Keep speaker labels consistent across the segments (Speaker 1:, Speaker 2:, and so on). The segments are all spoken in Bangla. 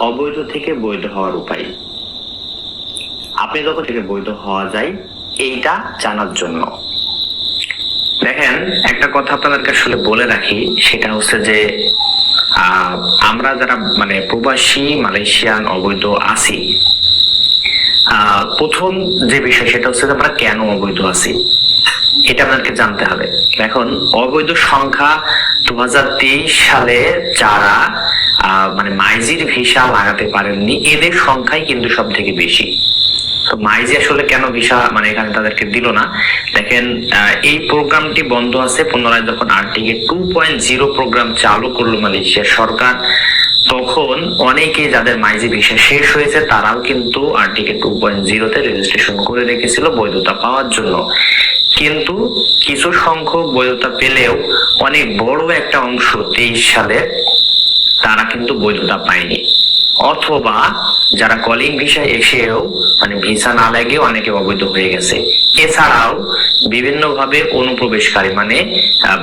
Speaker 1: অবৈধ থেকে বৈধ হওয়ার উপায়। আপনি যখন থেকে বৈধ হওয়া যায় এইটা জানার জন্য। দেখেন, একটা কথা আপনাদেরকে আসলে বলে রাখি, সেটা হচ্ছে যে আমরা যারা মানে প্রবাসী মালয়েশিয়ান অবৈধ আছি, প্রথম যে বিষয় সেটা হচ্ছে আমরা কেন অবৈধ আছি এটা আপনাদেরকে জানতে হবে। এখন অবৈধ সংখ্যা 2023 সালে যারা মানে মাইজির ভিসা লাগাতে পারেননি এদের সংখ্যাই কিন্তু সব থেকে বেশি। তো মাইজি আসলে কেন ভিসা মানে এখানে তাদেরকে দিল না, দেখেন এই প্রোগ্রামটি বন্ধ আছে পুনরায় যখন আরটিকে 2.0 প্রোগ্রাম চালু করলো মালয়েশিয়া সরকার, তখন অনেকে যাদের মাইজি ভিসা শেষ হয়েছে তারাও কিন্তু আরটিকে 2.0 তে রেজিস্ট্রেশন করে রেখেছিল বৈধতা পাওয়ার জন্য। কিন্তু কিছু সংখ্যক বৈধতা পেলেও অনেক বড় একটা অংশ 23 সালে তারা কিন্তু বৈধতা পায়নি, অথবা যারা কলিং ভিসা এসেও মানে ভিসা না লাগে অনেকে অবৈধ হয়ে গেছে। এছাড়াও বিভিন্ন ভাবে অনুপ্রবেশকারী মানে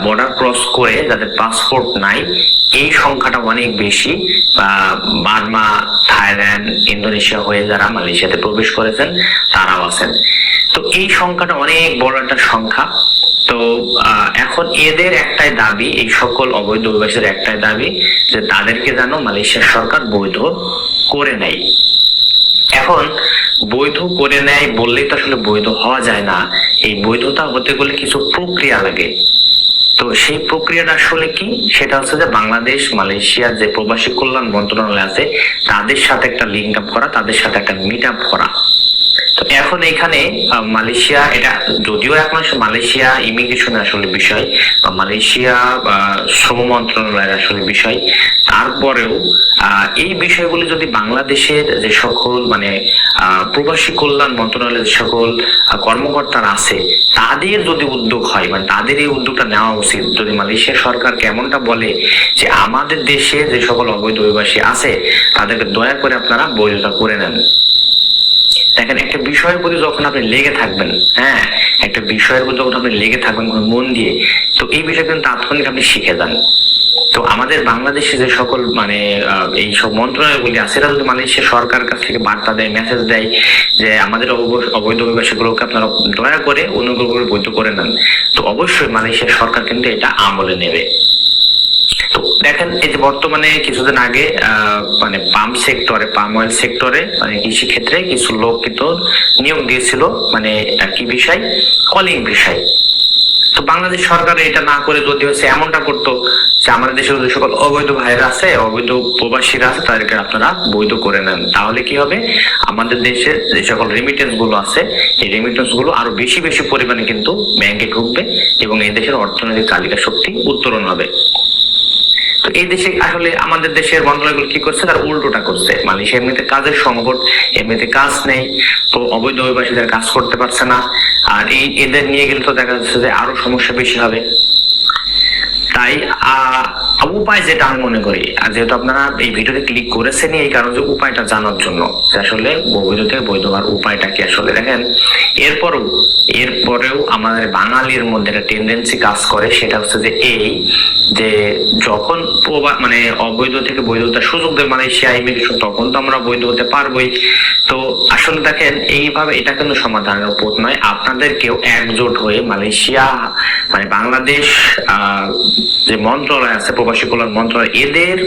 Speaker 1: বর্ডার ক্রস করে যাদের পাসপোর্ট নাই এই সংখ্যাটা অনেক বেশি, বার্মা, থাইল্যান্ড, ইন্দোনেশিয়া হয়ে যারা মালয়েশিয়াতে প্রবেশ করেছেন তারাও আছেন। তো এই সংখ্যাটা অনেক বড় একটা সংখ্যা। তো এখন এদের একটাই দাবি, এই সকল অবৈধ অভিবাসীদের একটাই দাবি যে তাদেরকে যেন মালয়েশিয়ার সরকার বৈধ করে নেয়। এখন বৈধ করে নেয় বললেই তো আসলে বৈধ হওয়া যায় না, এই বৈধতা হতে গেলে কিছু প্রক্রিয়া লাগে। তো সেই প্রক্রিয়াটা আসলে কি, সেটা হচ্ছে যে বাংলাদেশ মালয়েশিয়ার যে প্রবাসী কল্যাণ মন্ত্রণালয় আছে তাদের সাথে একটা লিঙ্ক আপ করা, তাদের সাথে একটা মিট আপ করা। তো এখন এখানে মালয়েশিয়া, এটা যদিও এখন মালয়েশিয়া ইমিগ্রেশনের আসলে বিষয় বা মালয়েশিয়া শ্রম মন্ত্রণালয়ের আসলে বিষয়, তারপরেও এই বিষয়গুলি যদি বাংলাদেশের যে সকল মানে প্রবাসী কল্যাণ মন্ত্রণালয়ের যে সকল কর্মকর্তারা আছে তাদের যদি উদ্যোগ হয়, মানে তাদের এই উদ্যোগটা নেওয়া উচিত। যদি মালয়েশিয়া সরকার কেমনটা বলে যে আমাদের দেশে যে সকল অবৈধ অভিবাসী আছে তাদেরকে দয়া করে আপনারা বৈধতা করে নেন। দেখেন, একটা বিষয়ের প্রতি যখন আপনি লেগে থাকবেন, হ্যাঁ একটা বিষয়ের প্রতি যখন আপনি লেগে থাকবেন মন দিয়ে, তো এই বিষয় কিন্তু তাৎক্ষণিক আপনি শিখে যান। তো আমাদের বাংলাদেশে যে সকল মানে এই সব মন্ত্রণালয়গুলি আছে এরা যদি মালয়েশিয়া সরকার কাছ থেকে বার্তা দেয়, মেসেজ দেয় যে আমাদের অবৈধ অভিবাসীগুলোকে আপনারা দয়া করে অনুগ্রহ করে বৈধ করে নেন, তো অবশ্যই মালয়েশিয়া সরকার কিন্তু এটা আমলে নেবে। তো দেখেন, এই যে বর্তমানে কিছুদিন আগে মানে পাম সেক্টরে, পাম অয়েল সেক্টরে মানে কৃষি ক্ষেত্রে কিছু লোক কিন্তু নিয়োগ দিয়েছিল, মানে কি বিষয়, কলিং বিষয়। তো বাংলাদেশ সরকার এটা না করে যদি হচ্ছে এমনটা করতো যে আমাদের দেশে যে সকল অবৈধ ভাইরা আছে, অবৈধ প্রবাসীরা আছে তাদেরকে আপনারা বৈধ করে নেন, তাহলে কি হবে, আমাদের দেশের যে সকল রেমিটেন্স গুলো আছে এই রেমিটেন্স গুলো আরো বেশি বেশি পরিমাণে কিন্তু ব্যাংকে ঢুকবে এবং এই দেশের অর্থনৈতিক চালিকা শক্তি উত্তরণ হবে। তো এই দেশে আসলে আমাদের দেশের মন্ত্রণালয়গুলো কি করছে, তারা উল্টোটা করছে। মালয়েশিয়া এমনিতে কাজের সংকট, এমনিতে কাজ নেই, তো অবৈধ অভিবাসীদের কাজ করতে পারছে না, আর এদের নিয়ে গেলে তো দেখা যাচ্ছে যে আরো সমস্যা বেশি হবে। তাই উপায় যেটা আমি মনে করি, আর যেহেতু আপনারা এই ভিডিওতে ক্লিক করেছেন এই কারণে যে উপায়টা জানার জন্য যে আসলে অবৈধ থেকে বৈধ হওয়ার উপায়টা কি। আসলে দেখেন, এরপরেও আমাদের বাঙালির মধ্যে একটা টেন্ডেন্সি কাজ করে, সেটা হচ্ছে যে এই যে যখন মানে অবৈধ থেকে বৈধতার সুযোগ দেয় মালয়েশিয়া ইমিগ্রেশন, তখন তো আমরা বৈধ হতে পারবোই। তো আসলে দেখেন, এইভাবে এটা কিন্তু সমাধানের পথ নয়, আপনাদেরকেও একজোট হয়ে মালয়েশিয়া মানে বাংলাদেশ যে মন্ত্রণালয় আছে প্রবাসী কল্যাণ মন্ত্রণালয়, এদের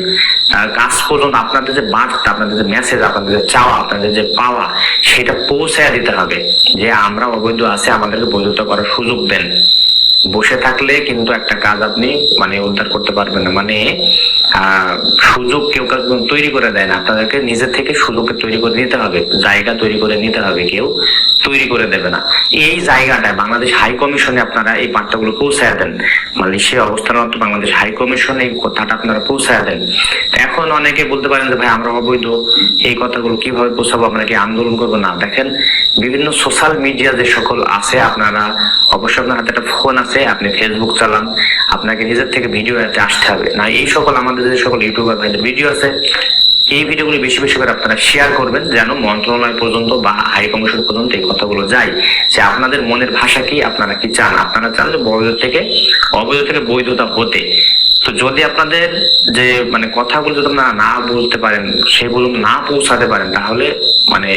Speaker 1: কাজ পর্যন্ত আপনাদের যে বার্তা, আপনাদের যে মেসেজ, আপনাদের যে চাওয়া, আপনাদের যে পাওয়া, সেটা পৌঁছায় দিতে হবে যে আমরা অবৈধ আছে, আমাদেরকে বৈধতা করার সুযোগ দেন। বসে থাকলে কিন্তু একটা কাজ আপনি মানে উদ্ধার করতে পারবেন না, মানে সুযোগ কেউ তৈরি করে দেয় না, আপনাদেরকে নিজের থেকে সুযোগ তৈরি করে নিতে হবে, জায়গা তৈরি করে নিতে হবে, কেউ তৈরি করে দেবে না। এই জায়গাটায় বাংলাদেশ হাই কমিশনে আপনারা এই বার্তাগুলো পৌঁছায় দেন, মালয়েশিয়া অবস্থানরত বাংলাদেশ হাই কমিশনে এই কথাটা আপনারা পৌঁছায় দেন। এখন অনেকে বলতে পারেন যে ভাই আমরা অবৈধ, এই কথাগুলো কিভাবে পৌঁছাবো, আমরা কি আন্দোলন করবো? না, দেখেন বিভিন্ন সোশ্যাল মিডিয়া যে সকল আছে, আপনারা অবশ্যই আপনার হাতে একটা ফোন আছে, আপনি ফেসবুক চালান, আপনাকে নিজের থেকে ভিডিও আসতে হবে না। এই সকল আমাদের যে সকল ইউটিউবার ভাইদের ভিডিও আছে, এই ভিডিওগুলো বেশি বেশি করে আপনারা শেয়ার করবেন, যেন মন্ত্রণালয় পর্যন্ত বা হাই কমিশন পর্যন্ত এই কথাগুলো যায় যে আপনাদের মনের ভাষা কি, আপনারা কি চান। আপনারা চান যে অবৈধ থেকে বৈধতা হতে। তো যদি আপনাদের যে মানে কথাগুলো যদি আপনারা না বলতে পারেন, সেগুলো না পৌঁছাতে পারেন, তাহলে মানে